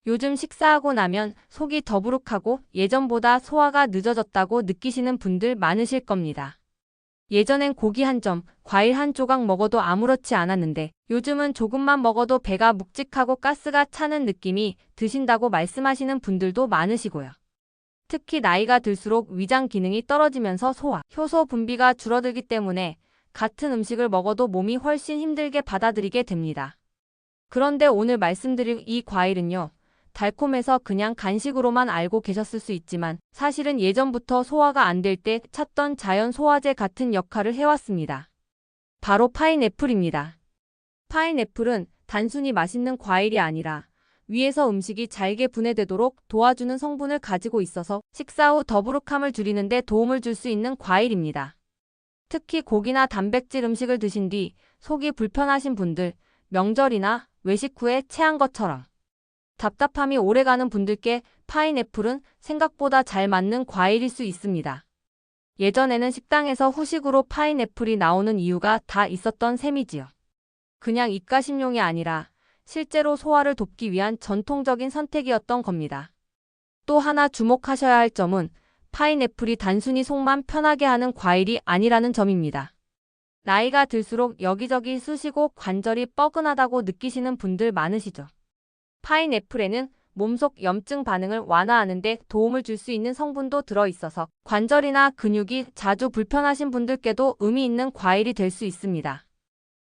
요즘 식사하고 나면 속이 더부룩하고 예전보다 소화가 늦어졌다고 느끼시는 분들 많으실 겁니다. 예전엔 고기 한 점, 과일 한 조각 먹어도 아무렇지 않았는데 요즘은 조금만 먹어도 배가 묵직하고 가스가 차는 느낌이 드신다고 말씀하시는 분들도 많으시고요. 특히 나이가 들수록 위장 기능이 떨어지면서 소화, 효소 분비가 줄어들기 때문에 같은 음식을 먹어도 몸이 훨씬 힘들게 받아들이게 됩니다. 그런데 오늘 말씀드릴 이 과일은요, 달콤해서 그냥 간식으로만 알고 계셨을 수 있지만 사실은 예전부터 소화가 안 될 때 찾던 자연 소화제 같은 역할을 해왔습니다. 바로 파인애플입니다. 파인애플은 단순히 맛있는 과일이 아니라 위에서 음식이 잘게 분해되도록 도와주는 성분을 가지고 있어서 식사 후 더부룩함을 줄이는 데 도움을 줄 수 있는 과일입니다. 특히 고기나 단백질 음식을 드신 뒤 속이 불편하신 분들, 명절이나 외식 후에 체한 것처럼 답답함이 오래가는 분들께 파인애플은 생각보다 잘 맞는 과일일 수 있습니다. 예전에는 식당에서 후식으로 파인애플이 나오는 이유가 다 있었던 셈이지요. 그냥 입가심용이 아니라 실제로 소화를 돕기 위한 전통적인 선택이었던 겁니다. 또 하나 주목하셔야 할 점은 파인애플이 단순히 속만 편하게 하는 과일이 아니라는 점입니다. 나이가 들수록 여기저기 쑤시고 관절이 뻐근하다고 느끼시는 분들 많으시죠. 파인애플에는 몸속 염증 반응을 완화하는 데 도움을 줄 수 있는 성분도 들어있어서 관절이나 근육이 자주 불편하신 분들께도 의미 있는 과일이 될 수 있습니다.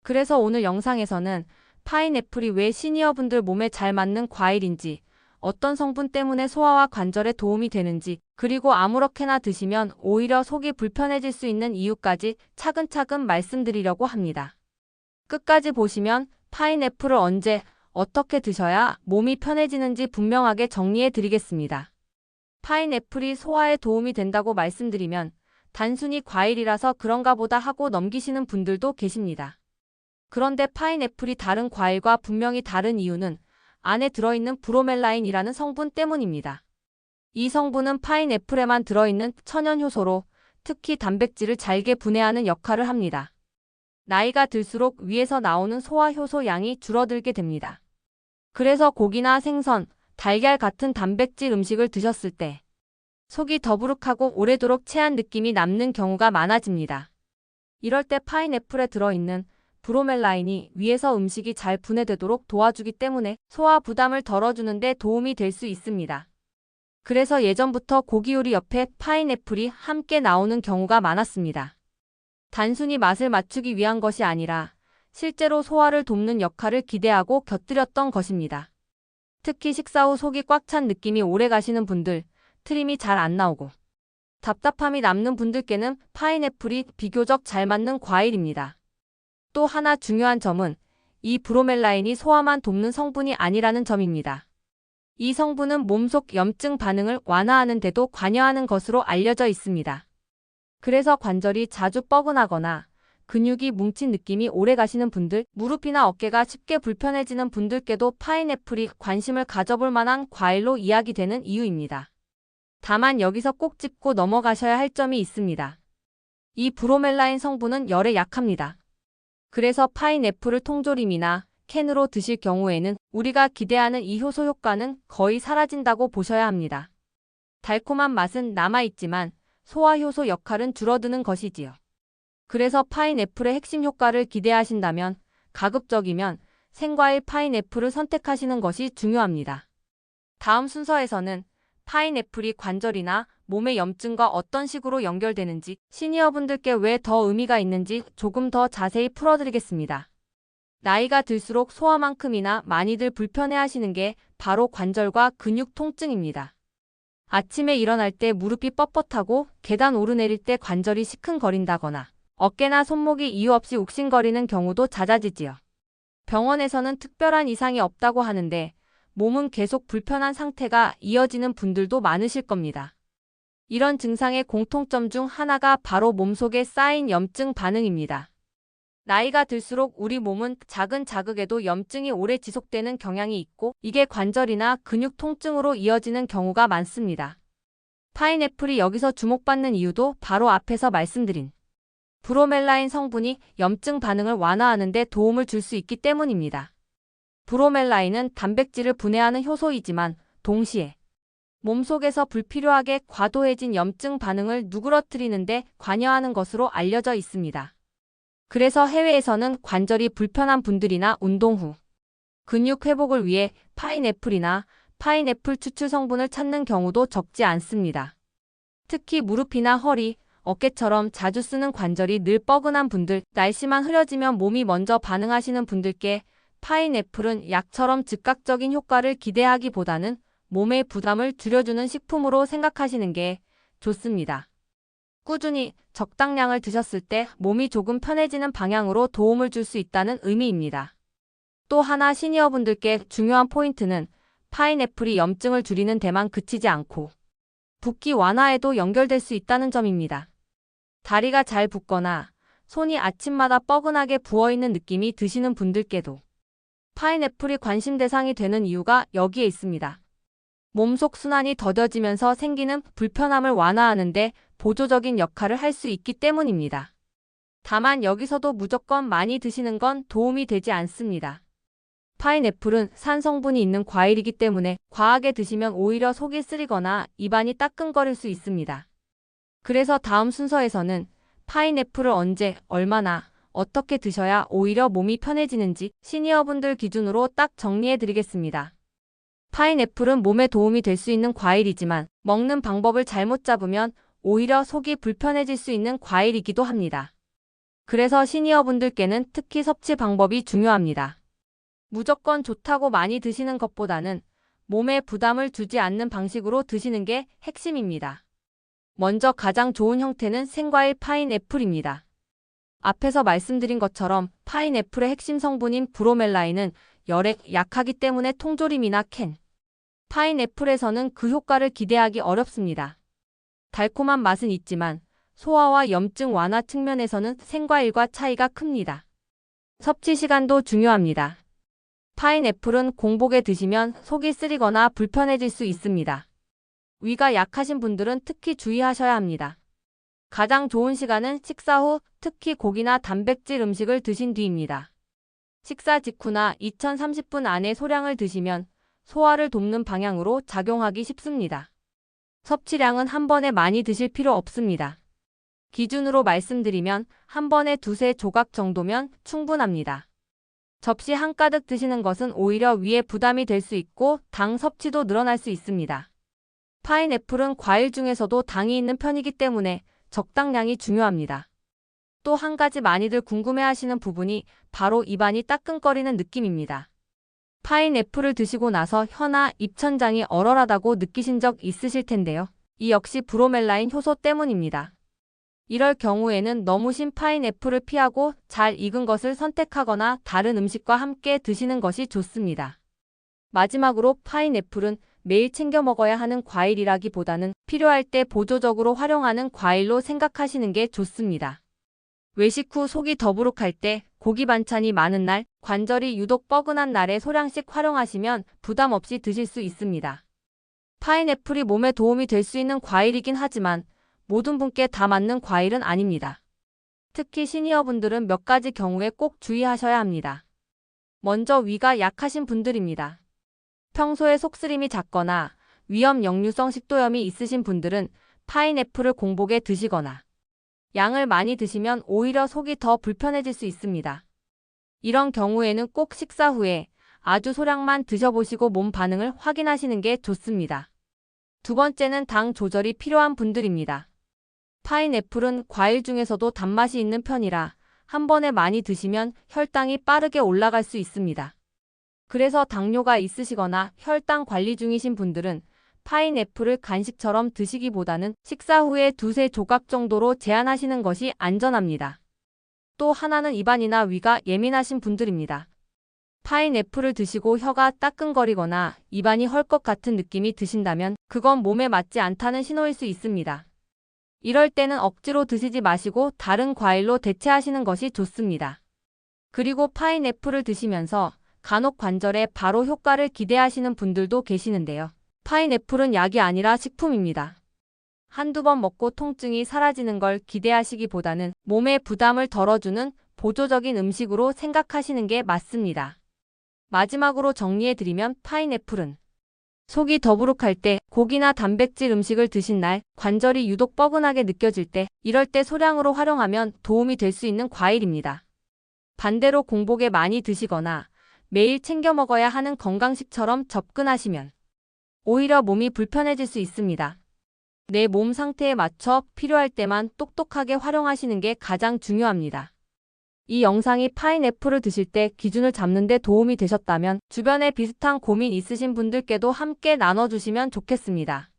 그래서 오늘 영상에서는 파인애플이 왜 시니어분들 몸에 잘 맞는 과일인지, 어떤 성분 때문에 소화와 관절에 도움이 되는지, 그리고 아무렇게나 드시면 오히려 속이 불편해질 수 있는 이유까지 차근차근 말씀드리려고 합니다. 끝까지 보시면 파인애플을 언제, 어떻게 드셔야 몸이 편해지는지 분명하게 정리해 드리겠습니다. 파인애플이 소화에 도움이 된다고 말씀드리면 단순히 과일이라서 그런가 보다 하고 넘기시는 분들도 계십니다. 그런데 파인애플이 다른 과일과 분명히 다른 이유는 안에 들어있는 브로멜라인이라는 성분 때문입니다. 이 성분은 파인애플에만 들어있는 천연 효소로 특히 단백질을 잘게 분해하는 역할을 합니다. 나이가 들수록 위에서 나오는 소화 효소 양이 줄어들게 됩니다. 그래서 고기나 생선, 달걀 같은 단백질 음식을 드셨을 때 속이 더부룩하고 오래도록 체한 느낌이 남는 경우가 많아집니다. 이럴 때 파인애플에 들어있는 브로멜라인이 위에서 음식이 잘 분해되도록 도와주기 때문에 소화 부담을 덜어주는 데 도움이 될 수 있습니다. 그래서 예전부터 고기 요리 옆에 파인애플이 함께 나오는 경우가 많았습니다. 단순히 맛을 맞추기 위한 것이 아니라 실제로 소화를 돕는 역할을 기대하고 곁들였던 것입니다. 특히 식사 후 속이 꽉 찬 느낌이 오래 가시는 분들, 트림이 잘 안 나오고 답답함이 남는 분들께는 파인애플이 비교적 잘 맞는 과일입니다. 또 하나 중요한 점은 이 브로멜라인이 소화만 돕는 성분이 아니라는 점입니다. 이 성분은 몸속 염증 반응을 완화하는 데도 관여하는 것으로 알려져 있습니다. 그래서 관절이 자주 뻐근하거나 근육이 뭉친 느낌이 오래 가시는 분들, 무릎이나 어깨가 쉽게 불편해지는 분들께도 파인애플이 관심을 가져볼 만한 과일로 이야기되는 이유입니다. 다만 여기서 꼭 짚고 넘어가셔야 할 점이 있습니다. 이 브로멜라인 성분은 열에 약합니다. 그래서 파인애플을 통조림이나 캔으로 드실 경우에는 우리가 기대하는 이 효소 효과는 거의 사라진다고 보셔야 합니다. 달콤한 맛은 남아있지만 소화 효소 역할은 줄어드는 것이지요. 그래서 파인애플의 핵심 효과를 기대하신다면 가급적이면 생과일 파인애플을 선택하시는 것이 중요합니다. 다음 순서에서는 파인애플이 관절이나 몸의 염증과 어떤 식으로 연결되는지, 시니어분들께 왜 더 의미가 있는지 조금 더 자세히 풀어드리겠습니다. 나이가 들수록 소화만큼이나 많이들 불편해하시는 게 바로 관절과 근육 통증입니다. 아침에 일어날 때 무릎이 뻣뻣하고 계단 오르내릴 때 관절이 시큰거린다거나 어깨나 손목이 이유 없이 욱신거리는 경우도 잦아지지요. 병원에서는 특별한 이상이 없다고 하는데 몸은 계속 불편한 상태가 이어지는 분들도 많으실 겁니다. 이런 증상의 공통점 중 하나가 바로 몸속에 쌓인 염증 반응입니다. 나이가 들수록 우리 몸은 작은 자극에도 염증이 오래 지속되는 경향이 있고 이게 관절이나 근육 통증으로 이어지는 경우가 많습니다. 파인애플이 여기서 주목받는 이유도 바로 앞에서 말씀드린 브로멜라인 성분이 염증 반응을 완화하는 데 도움을 줄 수 있기 때문입니다. 브로멜라인은 단백질을 분해하는 효소이지만 동시에 몸속에서 불필요하게 과도해진 염증 반응을 누그러뜨리는데 관여하는 것으로 알려져 있습니다. 그래서 해외에서는 관절이 불편한 분들이나 운동 후 근육 회복을 위해 파인애플이나 파인애플 추출 성분을 찾는 경우도 적지 않습니다. 특히 무릎이나 허리, 어깨처럼 자주 쓰는 관절이 늘 뻐근한 분들, 날씨만 흐려지면 몸이 먼저 반응하시는 분들께 파인애플은 약처럼 즉각적인 효과를 기대하기보다는 몸의 부담을 줄여주는 식품으로 생각하시는 게 좋습니다. 꾸준히 적당량을 드셨을 때 몸이 조금 편해지는 방향으로 도움을 줄 수 있다는 의미입니다. 또 하나 시니어분들께 중요한 포인트는 파인애플이 염증을 줄이는 데만 그치지 않고 붓기 완화에도 연결될 수 있다는 점입니다. 다리가 잘 붓거나 손이 아침마다 뻐근하게 부어있는 느낌이 드시는 분들께도 파인애플이 관심 대상이 되는 이유가 여기에 있습니다. 몸속 순환이 더뎌지면서 생기는 불편함을 완화하는데 보조적인 역할을 할 수 있기 때문입니다. 다만 여기서도 무조건 많이 드시는 건 도움이 되지 않습니다. 파인애플은 산 성분이 있는 과일이기 때문에 과하게 드시면 오히려 속이 쓰리거나 입안이 따끔거릴 수 있습니다. 그래서 다음 순서에서는 파인애플을 언제, 얼마나, 어떻게 드셔야 오히려 몸이 편해지는지 시니어분들 기준으로 딱 정리해드리겠습니다. 파인애플은 몸에 도움이 될 수 있는 과일이지만 먹는 방법을 잘못 잡으면 오히려 속이 불편해질 수 있는 과일이기도 합니다. 그래서 시니어분들께는 특히 섭취 방법이 중요합니다. 무조건 좋다고 많이 드시는 것보다는 몸에 부담을 주지 않는 방식으로 드시는 게 핵심입니다. 먼저 가장 좋은 형태는 생과일 파인애플입니다. 앞에서 말씀드린 것처럼 파인애플의 핵심 성분인 브로멜라인은 열에 약하기 때문에 통조림이나 캔 파인애플에서는 그 효과를 기대하기 어렵습니다. 달콤한 맛은 있지만 소화와 염증 완화 측면에서는 생과일과 차이가 큽니다. 섭취 시간도 중요합니다. 파인애플은 공복에 드시면 속이 쓰리거나 불편해질 수 있습니다. 위가 약하신 분들은 특히 주의하셔야 합니다. 가장 좋은 시간은 식사 후, 특히 고기나 단백질 음식을 드신 뒤입니다. 식사 직후나 2030분 안에 소량을 드시면 소화를 돕는 방향으로 작용하기 쉽습니다. 섭취량은 한 번에 많이 드실 필요 없습니다. 기준으로 말씀드리면 한 번에 두세 조각 정도면 충분합니다. 접시 한가득 드시는 것은 오히려 위에 부담이 될 수 있고 당 섭취도 늘어날 수 있습니다. 파인애플은 과일 중에서도 당이 있는 편이기 때문에 적당량이 중요합니다. 또 한 가지 많이들 궁금해하시는 부분이 바로 입안이 따끔거리는 느낌입니다. 파인애플을 드시고 나서 혀나 입천장이 얼얼하다고 느끼신 적 있으실 텐데요. 이 역시 브로멜라인 효소 때문입니다. 이럴 경우에는 너무 신 파인애플을 피하고 잘 익은 것을 선택하거나 다른 음식과 함께 드시는 것이 좋습니다. 마지막으로 파인애플은 매일 챙겨 먹어야 하는 과일이라기보다는 필요할 때 보조적으로 활용하는 과일로 생각하시는 게 좋습니다. 외식 후 속이 더부룩할 때, 고기 반찬이 많은 날, 관절이 유독 뻐근한 날에 소량씩 활용하시면 부담 없이 드실 수 있습니다. 파인애플이 몸에 도움이 될 수 있는 과일이긴 하지만 모든 분께 다 맞는 과일은 아닙니다. 특히 시니어분들은 몇 가지 경우에 꼭 주의하셔야 합니다. 먼저 위가 약하신 분들입니다. 평소에 속쓰림이 잦거나 위염 역류성 식도염이 있으신 분들은 파인애플을 공복에 드시거나 양을 많이 드시면 오히려 속이 더 불편해질 수 있습니다. 이런 경우에는 꼭 식사 후에 아주 소량만 드셔보시고 몸 반응을 확인하시는 게 좋습니다. 두 번째는 당 조절이 필요한 분들입니다. 파인애플은 과일 중에서도 단맛이 있는 편이라 한 번에 많이 드시면 혈당이 빠르게 올라갈 수 있습니다. 그래서 당뇨가 있으시거나 혈당 관리 중이신 분들은 파인애플을 간식처럼 드시기보다는 식사 후에 두세 조각 정도로 제한하시는 것이 안전합니다. 또 하나는 입안이나 위가 예민하신 분들입니다. 파인애플을 드시고 혀가 따끔거리거나 입안이 헐 것 같은 느낌이 드신다면 그건 몸에 맞지 않다는 신호일 수 있습니다. 이럴 때는 억지로 드시지 마시고 다른 과일로 대체하시는 것이 좋습니다. 그리고 파인애플을 드시면서 간혹 관절에 바로 효과를 기대하시는 분들도 계시는데요. 파인애플은 약이 아니라 식품입니다. 한두 번 먹고 통증이 사라지는 걸 기대하시기보다는 몸에 부담을 덜어주는 보조적인 음식으로 생각하시는 게 맞습니다. 마지막으로 정리해드리면 파인애플은 속이 더부룩할 때, 고기나 단백질 음식을 드신 날, 관절이 유독 뻐근하게 느껴질 때, 이럴 때 소량으로 활용하면 도움이 될 수 있는 과일입니다. 반대로 공복에 많이 드시거나 매일 챙겨 먹어야 하는 건강식처럼 접근하시면 오히려 몸이 불편해질 수 있습니다. 내 몸 상태에 맞춰 필요할 때만 똑똑하게 활용하시는 게 가장 중요합니다. 이 영상이 파인애플을 드실 때 기준을 잡는 데 도움이 되셨다면 주변에 비슷한 고민 있으신 분들께도 함께 나눠주시면 좋겠습니다.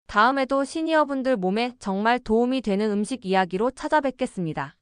다음에도 시니어분들 몸에 정말 도움이 되는 음식 이야기로 찾아뵙겠습니다.